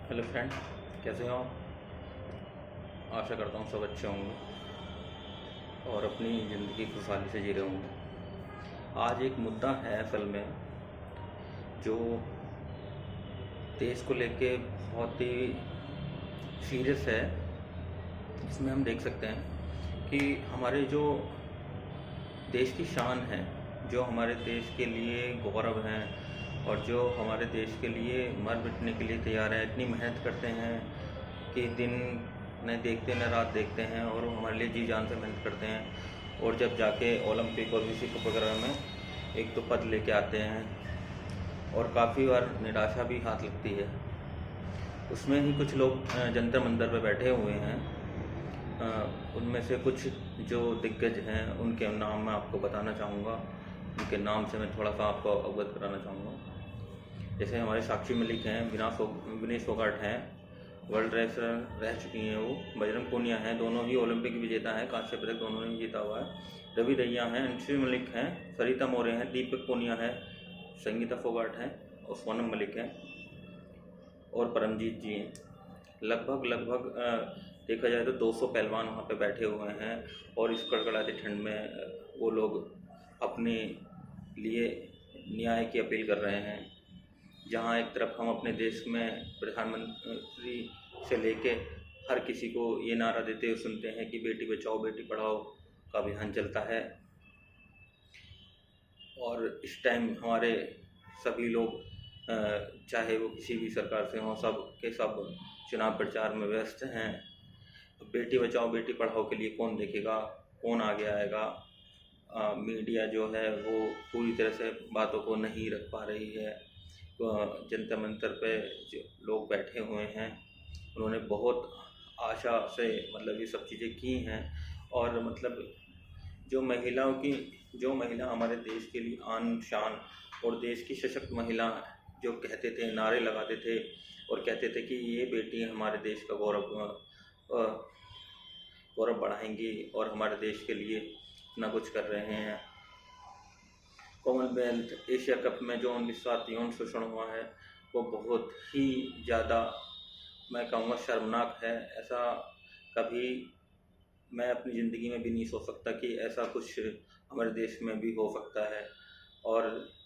Hello friend, कैसे हो? आशा करता हूँ सब अच्छे होंगे और अपनी ज़िंदगी खुशहाली से जी रहे होंगे। आज एक मुद्दा है असल में जो देश को लेके बहुत ही सीरियस है। इसमें हम देख सकते हैं कि हमारे जो देश की शान है, जो हमारे देश के लिए गौरव हैं और जो हमारे देश के लिए मर मिटने के लिए तैयार हैं, इतनी मेहनत करते हैं कि दिन न देखते न रात देखते हैं और वो हमारे लिए जी जान से मेहनत करते हैं, और जब जाके ओलंपिक और विश्व कप वगैरह में एक तो पद लेके आते हैं और काफ़ी बार निराशा भी हाथ लगती है। उसमें ही कुछ लोग जंतर मंतर पे बैठे हुए हैं। उनमें से कुछ जो दिग्गज हैं उनके नाम मैं आपको बताना चाहूँगा। उनके नाम से मैं थोड़ा सा आपको अवगत कराना चाहूँगा। जैसे हमारे साक्षी मलिक हैं, विनेश फोगाट हैं, वर्ल्ड रेसलर रह चुकी हैं वो, बजरंग पूनिया हैं, दोनों ही ओलंपिक विजेता हैं, कांस्य पदक दोनों ने जीता हुआ है। रवि दहिया हैं, अंशु मलिक हैं, सरिता मोरे हैं, दीपक पूनिया है, संगीता फोगाट हैं और सोनम मलिक हैं और परमजीत जी हैं। लगभग देखा जाए तो 200 पहलवान वहाँ पे बैठे हुए हैं और इस कड़कड़ाती ठंड में वो लोग अपने लिए न्याय की अपील कर रहे हैं। जहाँ एक तरफ हम अपने देश में प्रधानमंत्री से लेके हर किसी को ये नारा देते हुए सुनते हैं कि बेटी बचाओ बेटी पढ़ाओ का अभियान चलता है, और इस टाइम हमारे सभी लोग चाहे वो किसी भी सरकार से हों, सब के सब चुनाव प्रचार में व्यस्त हैं। बेटी बचाओ बेटी पढ़ाओ के लिए कौन देखेगा, कौन आगे आएगा? मीडिया जो है वो पूरी तरह से बातों को नहीं रख पा रही है। जंतर मंतर पे जो लोग बैठे हुए हैं उन्होंने बहुत आशा से मतलब ये सब चीज़ें की हैं, और मतलब जो महिला हमारे देश के लिए आन शान और देश की सशक्त महिला जो कहते थे, नारे लगाते थे और कहते थे कि ये बेटी हमारे देश का गौरव बढ़ाएंगी और हमारे देश के लिए इतना कुछ कर रहे हैं। कॉमनवेल्थ एशिया कप में जो उनके साथ यौन शोषण हुआ है वो बहुत ही ज़्यादा, मैं कहूँगा, शर्मनाक है। ऐसा कभी मैं अपनी ज़िंदगी में भी नहीं सोच सकता कि ऐसा कुछ हमारे देश में भी हो सकता है। और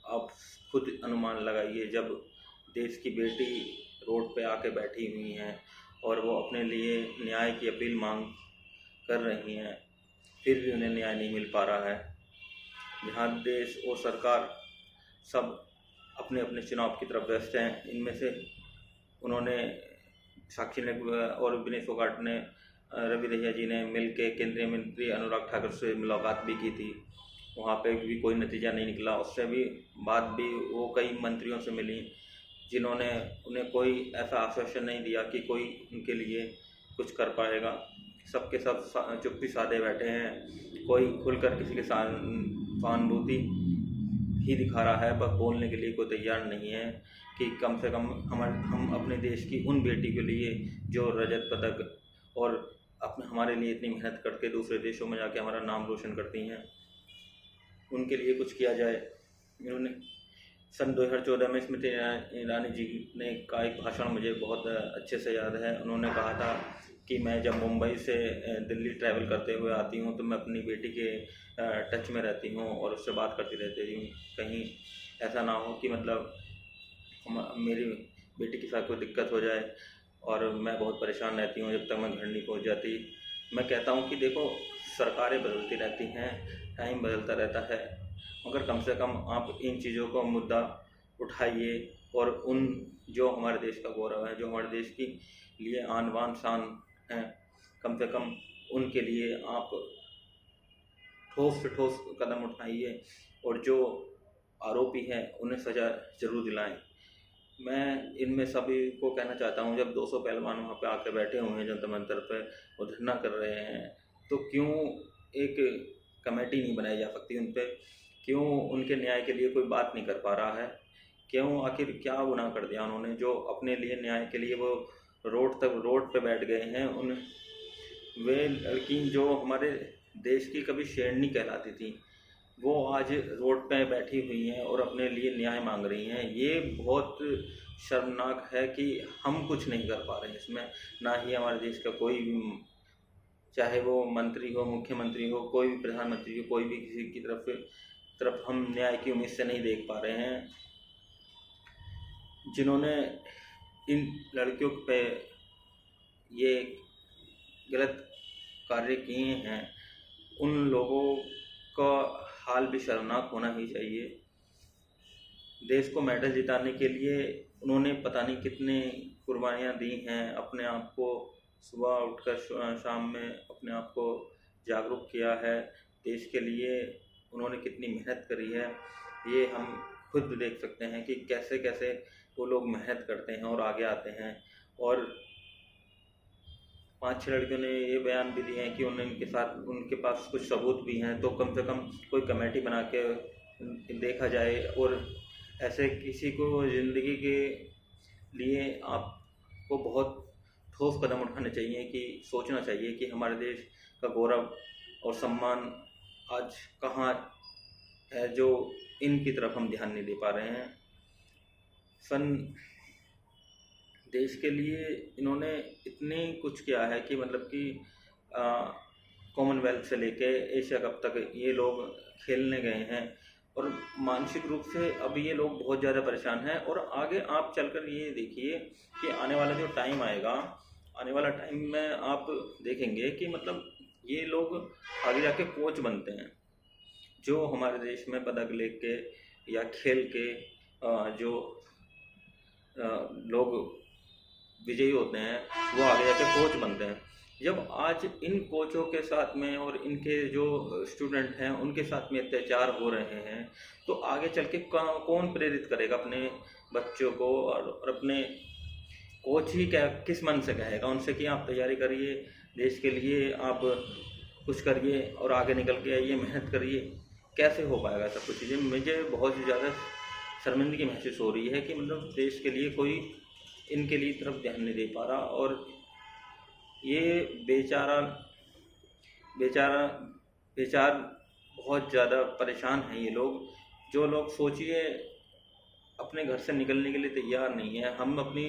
आप खुद अनुमान लगाइए, जब देश की बेटी रोड पे आके बैठी हुई हैं और वो अपने लिए न्याय की अपील मांग कर रही हैं, फिर भी उन्हें न्याय नहीं मिल पा रहा है। जहाँ देश और सरकार सब अपने अपने चुनाव की तरफ व्यस्त हैं। इनमें से उन्होंने साक्षी ने और विनेश फोगाट ने, रवि दहिया जी ने मिल के केंद्रीय मंत्री अनुराग ठाकुर से मुलाकात भी की थी। वहाँ पे भी कोई नतीजा नहीं निकला। उससे भी बाद भी वो कई मंत्रियों से मिली जिन्होंने उन्हें कोई ऐसा आश्वासन नहीं दिया कि कोई उनके लिए कुछ कर पाएगा। सबके सब चुप्पी साधे बैठे हैं। कोई खुलकर किसी के साथ सहानुभूति ही दिखा रहा है, पर बोलने के लिए कोई तैयार नहीं है कि कम से कम हम अपने देश की उन बेटी के लिए जो रजत पदक और हमारे लिए इतनी मेहनत करके दूसरे देशों में जाके हमारा नाम रोशन करती हैं, उनके लिए कुछ किया जाए। इन्होंने सन 2014 में स्मृति ईरानी जी ने का एक भाषण मुझे बहुत अच्छे से याद है। उन्होंने कहा था कि मैं जब मुंबई से दिल्ली ट्रैवल करते हुए आती हूँ तो मैं अपनी बेटी के टच में रहती हूँ और उससे बात करती रहती हूँ। कहीं ऐसा ना हो कि मतलब मेरी बेटी के साथ कोई दिक्कत हो जाए, और मैं बहुत परेशान रहती हूँ जब तक मैं घर नहीं पहुँच जाती। मैं कहता हूँ कि देखो, सरकारें बदलती रहती हैं, टाइम बदलता रहता है, मगर कम से कम आप इन चीज़ों को मुद्दा उठाइए और उन जो हमारे देश का गौरव है, जो हमारे देश की लिए आन बान शान हैं, कम से कम उनके लिए आप ठोस से ठोस कदम उठाइए और जो आरोपी हैं उन्हें सज़ा ज़रूर दिलाएं। मैं इनमें सभी को कहना चाहता हूँ, जब 200 पहलवान वहाँ पे आके बैठे हुए हैं जंतर मंतर पे, वो धरना कर रहे हैं, तो क्यों एक कमेटी नहीं बनाई जा सकती उन पर? क्यों उनके न्याय के लिए कोई बात नहीं कर पा रहा है? क्यों, आखिर क्या गुनाह कर दिया उन्होंने जो अपने लिए न्याय के लिए वो रोड पे बैठ गए हैं? वे लड़की जो हमारे देश की कभी शेरनी कहलाती थी, वो आज रोड पे बैठी हुई हैं और अपने लिए न्याय मांग रही हैं। ये बहुत शर्मनाक है कि हम कुछ नहीं कर पा रहे हैं इसमें। ना ही हमारे देश का कोई भी, चाहे वो मंत्री हो, मुख्यमंत्री हो, कोई भी प्रधानमंत्री हो, कोई भी किसी की तरफ हम न्याय की उम्मीद से नहीं देख पा रहे हैं। जिन्होंने इन लड़कियों पे ये गलत कार्य किए हैं, उन लोगों का हाल भी शर्मनाक होना ही चाहिए। देश को मेडल जिताने के लिए उन्होंने पता नहीं कितने कुर्बानियाँ दी हैं। अपने आप को सुबह उठकर शाम में अपने आप को जागरूक किया है। देश के लिए उन्होंने कितनी मेहनत करी है, ये हम खुद देख सकते हैं कि कैसे कैसे वो लोग मेहनत करते हैं और आगे आते हैं। और 5-6 लड़कियों ने ये बयान भी दिए हैं कि उनके पास कुछ सबूत भी हैं, तो कम से कम कोई कमेटी बना के देखा जाए। और ऐसे किसी को ज़िंदगी के लिए आपको बहुत ठोस कदम उठाने चाहिए, कि सोचना चाहिए कि हमारे देश का गौरव और सम्मान आज कहाँ है, जो इनकी तरफ हम ध्यान नहीं दे पा रहे हैं। देश के लिए इन्होंने इतने कुछ किया है कि मतलब कि कॉमनवेल्थ से लेके एशिया कप तक ये लोग खेलने गए हैं। और मानसिक रूप से अब ये लोग बहुत ज़्यादा परेशान हैं। और आगे आप चलकर ये देखिए कि आने वाला जो टाइम आएगा, आने वाला टाइम में आप देखेंगे कि मतलब ये लोग आगे जाके कोच बनते हैं। जो हमारे देश में पदक लेके या खेल के जो लोग विजयी होते हैं, वो आगे जाके कोच बनते हैं। जब आज इन कोचों के साथ में और इनके जो स्टूडेंट हैं उनके साथ में अत्याचार हो रहे हैं, तो आगे चल के कौन प्रेरित करेगा अपने बच्चों को? और अपने कोच ही क्या किस मन से कहेगा उनसे कि आप तैयारी करिए, देश के लिए आप कुछ करिए और आगे निकल के आइए, मेहनत करिए? कैसे हो पाएगा सब कुछ चीज़ें? मुझे बहुत ही ज़्यादा शर्मिंदगी महसूस हो रही है कि मतलब देश के लिए कोई इनके लिए तरफ ध्यान नहीं दे पा रहा। और ये बेचार बहुत ज़्यादा परेशान हैं ये लोग। जो लोग सोचिए अपने घर से निकलने के लिए तैयार नहीं है, हम अपनी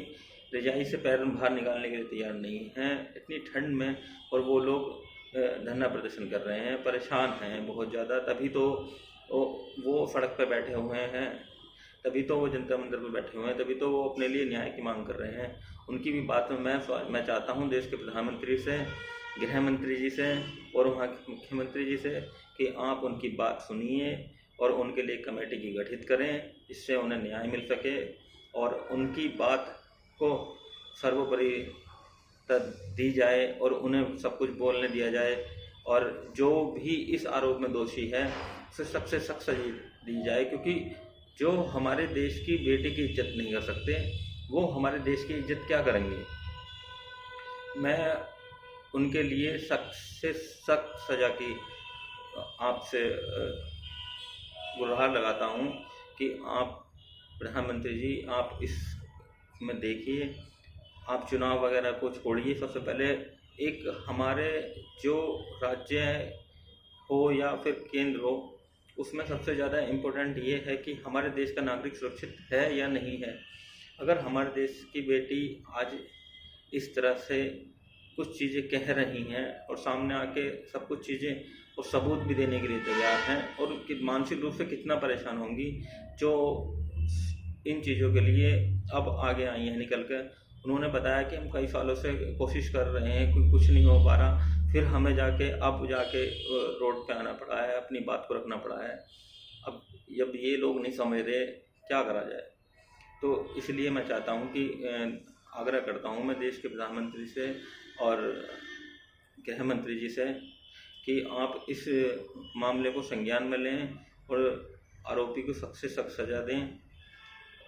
रजाई से पैर बाहर निकालने के लिए तैयार नहीं हैं इतनी ठंड में, और वो लोग धरना प्रदर्शन कर रहे हैं, परेशान हैं बहुत ज़्यादा। तभी तो वो सड़क पर बैठे हुए हैं, तभी तो वो जनता मंदिर पर बैठे हुए हैं, तभी तो वो अपने लिए न्याय की मांग कर रहे हैं। उनकी भी बात में मैं चाहता हूँ देश के प्रधानमंत्री से, गृह मंत्री जी से और वहाँ के मुख्यमंत्री जी से कि आप उनकी बात सुनिए और उनके लिए कमेटी की गठित करें, जिससे उन्हें न्याय मिल सके और उनकी बात को सर्वोपरि दी जाए और उन्हें सब कुछ बोलने दिया जाए। और जो भी इस आरोप में दोषी है उसे सख्त से सख्त सजा दी जाए, क्योंकि जो हमारे देश की बेटी की इज्जत नहीं कर सकते, वो हमारे देश की इज्जत क्या करेंगे? मैं उनके लिए सख्त से सख्त सज़ा की आपसे गुहार लगाता हूँ कि आप प्रधानमंत्री जी, आप इसमें देखिए, आप चुनाव वगैरह को छोड़िए। सबसे पहले एक हमारे जो राज्य हो या फिर केंद्र हो, उसमें सबसे ज़्यादा इम्पोर्टेंट ये है कि हमारे देश का नागरिक सुरक्षित है या नहीं है। अगर हमारे देश की बेटी आज इस तरह से कुछ चीज़ें कह रही हैं और सामने आके सब कुछ चीज़ें और सबूत भी देने के लिए तैयार हैं, और कि मानसिक रूप से कितना परेशान होंगी जो इन चीज़ों के लिए अब आगे आई हैं निकल कर। उन्होंने बताया कि हम कई सालों से कोशिश कर रहे हैं, कुछ नहीं हो पा रहा, फिर हमें अब जाके रोड पे आना पड़ा है, अपनी बात को रखना पड़ा है। अब जब ये लोग नहीं समझ रहे, क्या करा जाए? तो इसलिए मैं चाहता हूँ कि आग्रह करता हूँ मैं देश के प्रधानमंत्री से और गृह मंत्री जी से कि आप इस मामले को संज्ञान में लें और आरोपी को सख्त से सख्त सज़ा दें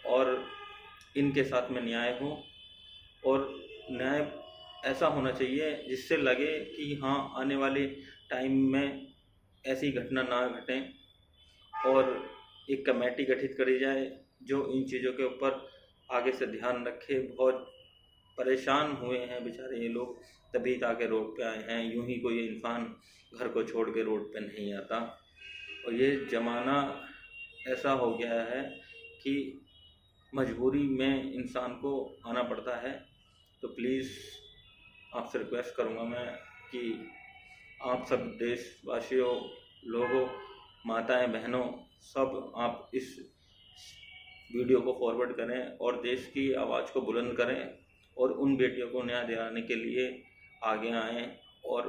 और इनके साथ में न्याय हो। और न्याय ऐसा होना चाहिए जिससे लगे कि हाँ, आने वाले टाइम में ऐसी घटना ना घटें और एक कमेटी गठित करी जाए जो इन चीज़ों के ऊपर आगे से ध्यान रखे। बहुत परेशान हुए हैं बेचारे ये लोग, तभी ताकि रोड पे आए हैं। यूं ही कोई इंसान घर को छोड़ के रोड पे नहीं आता। और ये ज़माना ऐसा हो गया है कि मजबूरी में इंसान को आना पड़ता है। तो प्लीज़ आपसे रिक्वेस्ट करूँगा मैं कि आप सब देशवासियों, लोगों, माताएं, बहनों, सब आप इस वीडियो को फॉरवर्ड करें और देश की आवाज़ को बुलंद करें और उन बेटियों को न्याय दिलाने के लिए आगे आएँ और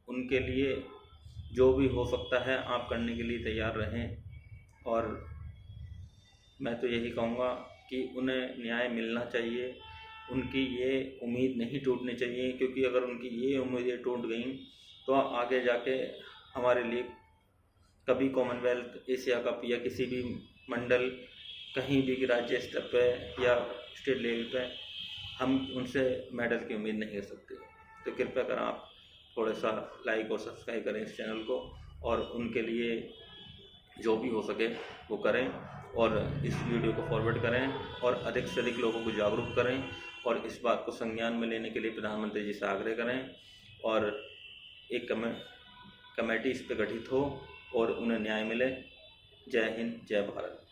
उनके लिए जो भी हो सकता है आप करने के लिए तैयार रहें। और मैं तो यही कहूँगा कि उन्हें न्याय मिलना चाहिए, उनकी ये उम्मीद नहीं टूटनी चाहिए, क्योंकि अगर उनकी ये उम्मीदें टूट गईं तो आगे जाके हमारे लिए कभी कॉमनवेल्थ, एशिया कप या किसी भी मंडल, कहीं भी राज्य स्तर पे या स्टेट लेवल पे हम उनसे मेडल की उम्मीद नहीं कर सकते। तो कृपया कर आप थोड़ा सा लाइक और सब्सक्राइब करें इस चैनल को और उनके लिए जो भी हो सके वो करें और इस वीडियो को फॉरवर्ड करें और अधिक से अधिक लोगों को जागरूक करें और इस बात को संज्ञान में लेने के लिए प्रधानमंत्री जी से आग्रह करें और एक कमेटी इस पर गठित हो और उन्हें न्याय मिले। जय हिंद, जय भारत।